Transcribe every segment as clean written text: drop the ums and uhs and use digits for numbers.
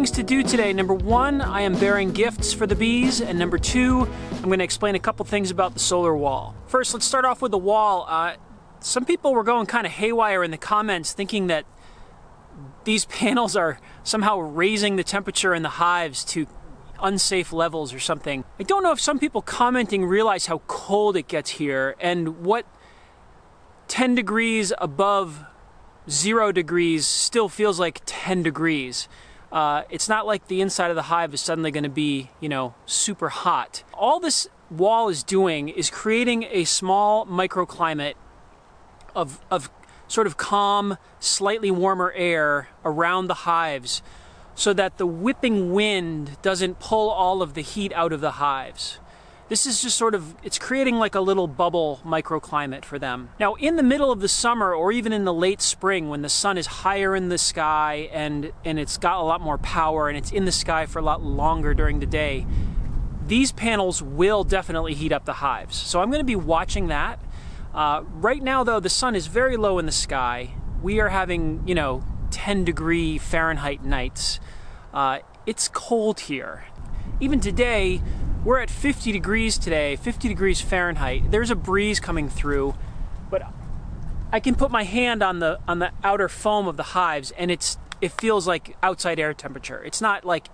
things to do today. Number one, I am bearing gifts for the bees, and number two, I'm going to explain a couple things about the solar wall. First, let's start off with the wall. Some people were going kind of haywire in the comments thinking that these panels are somehow raising the temperature in the hives to unsafe levels or something. I don't know if some people commenting realize how cold it gets here and what 10 degrees above 0 degrees still feels like 10 degrees. It's not like the inside of the hive is suddenly going to be, super hot. All this wall is doing is creating a small microclimate of sort of calm, slightly warmer air around the hives so that the whipping wind doesn't pull all of the heat out of the hives. This is just it's creating like a little bubble microclimate for them. Now, in the middle of the summer or even in the late spring when the sun is higher in the sky and it's got a lot more power and it's in the sky for a lot longer during the day, these panels will definitely heat up the hives. So I'm going to be watching that. Right now, though, the sun is very low in the sky. We are having, 10-degree Fahrenheit nights. It's cold here. Even today, we're at 50 degrees today, 50 degrees Fahrenheit. There's a breeze coming through, but I can put my hand on the outer foam of the hives, and it feels like outside air temperature. It's not like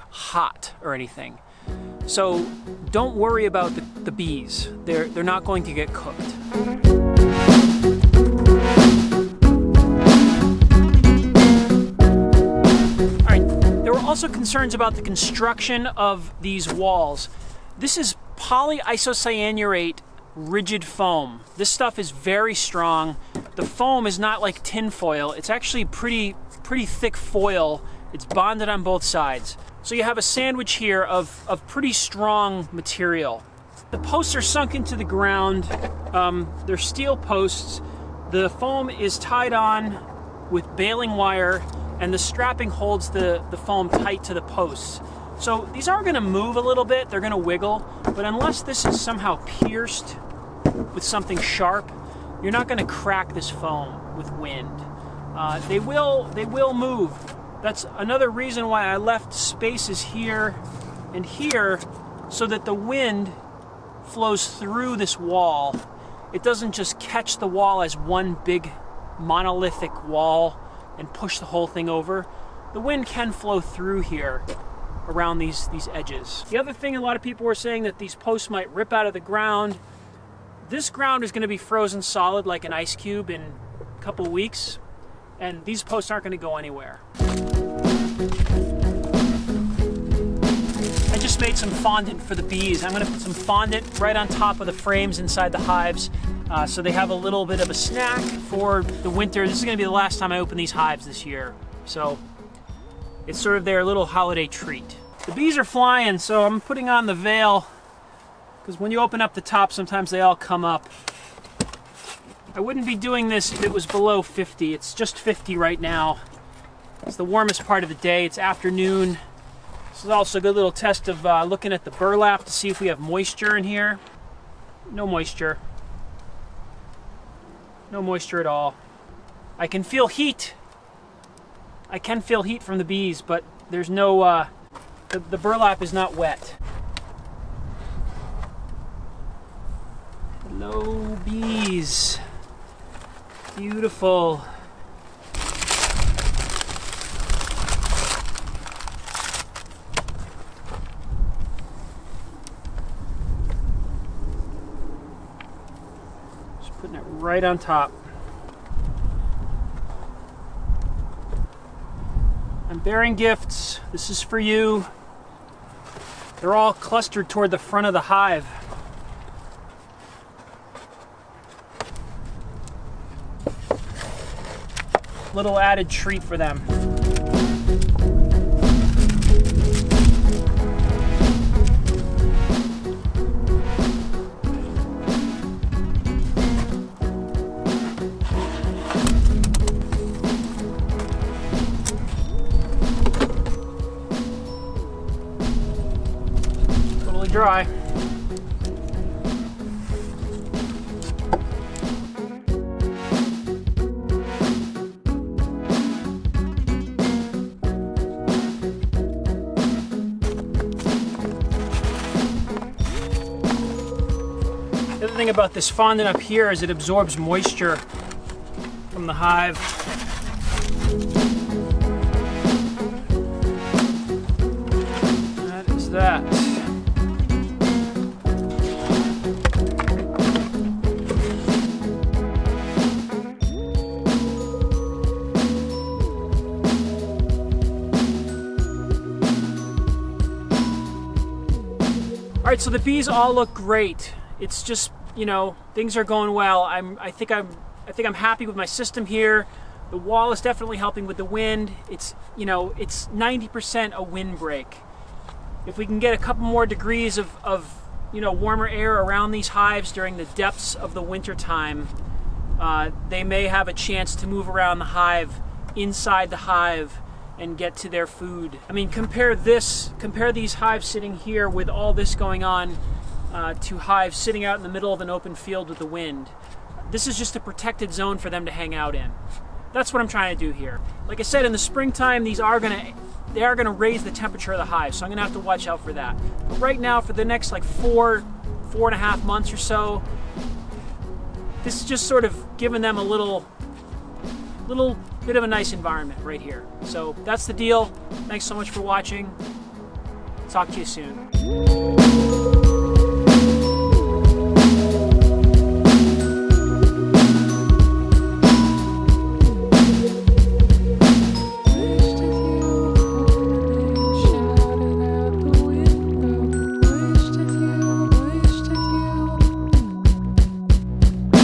hot or anything. So don't worry about the bees. They're not going to get cooked. Also concerns about the construction of these walls. This is polyisocyanurate rigid foam. This stuff is very strong. The foam is not like tin foil. It's actually pretty thick foil. It's bonded on both sides. So you have a sandwich here of pretty strong material. The posts are sunk into the ground. They're steel posts. The foam is tied on with baling wire, and the strapping holds the foam tight to the posts. So these are going to move a little bit, they're going to wiggle, but unless this is somehow pierced with something sharp, you're not going to crack this foam with wind. They will move. That's another reason why I left spaces here and here so that the wind flows through this wall. It doesn't just catch the wall as one big monolithic wall and push the whole thing over. The wind can flow through here around these edges. The other thing, a lot of people were saying that these posts might rip out of the ground. This ground is going to be frozen solid like an ice cube in a couple weeks, and these posts aren't going to go anywhere. I just made some fondant for the bees. I'm going to put some fondant right on top of the frames inside the hives, so they have a little bit of a snack for the winter. This is going to be the last time I open these hives this year, so it's sort of their little holiday treat. The bees are flying, so I'm putting on the veil, because when you open up the top, sometimes they all come up. I wouldn't be doing this if it was below 50. It's just 50 right now. It's the warmest part of the day. It's afternoon. This is also a good little test of looking at the burlap to see if we have moisture in here. No moisture. No moisture at all. I can feel heat. I can feel heat from the bees, but there's no, the burlap is not wet. Hello, bees. Beautiful. Putting it right on top. I'm bearing gifts. This is for you. They're all clustered toward the front of the hive. Little added treat for them. Dry. thing about this fondant up here is it absorbs moisture from the hive. That is that. All right, so the bees all look great. It's just, you know, things are going well. I think I'm happy with my system here. The wall is definitely helping with the wind. It's, you know, it's 90% a windbreak. If we can get a couple more degrees of you know, warmer air around these hives during the depths of the winter time, they may have a chance to move around the hive, inside the hive, and get to their food. I mean, compare these hives sitting here with all this going on to hives sitting out in the middle of an open field with the wind. This is just a protected zone for them to hang out in. That's what I'm trying to do here. Like I said, in the springtime, they are gonna raise the temperature of the hive, so I'm gonna have to watch out for that. But right now, for the next like 4.5 months or so, this is just sort of giving them a little bit of a nice environment right here. So that's the deal. Thanks so much for watching. Talk to you soon.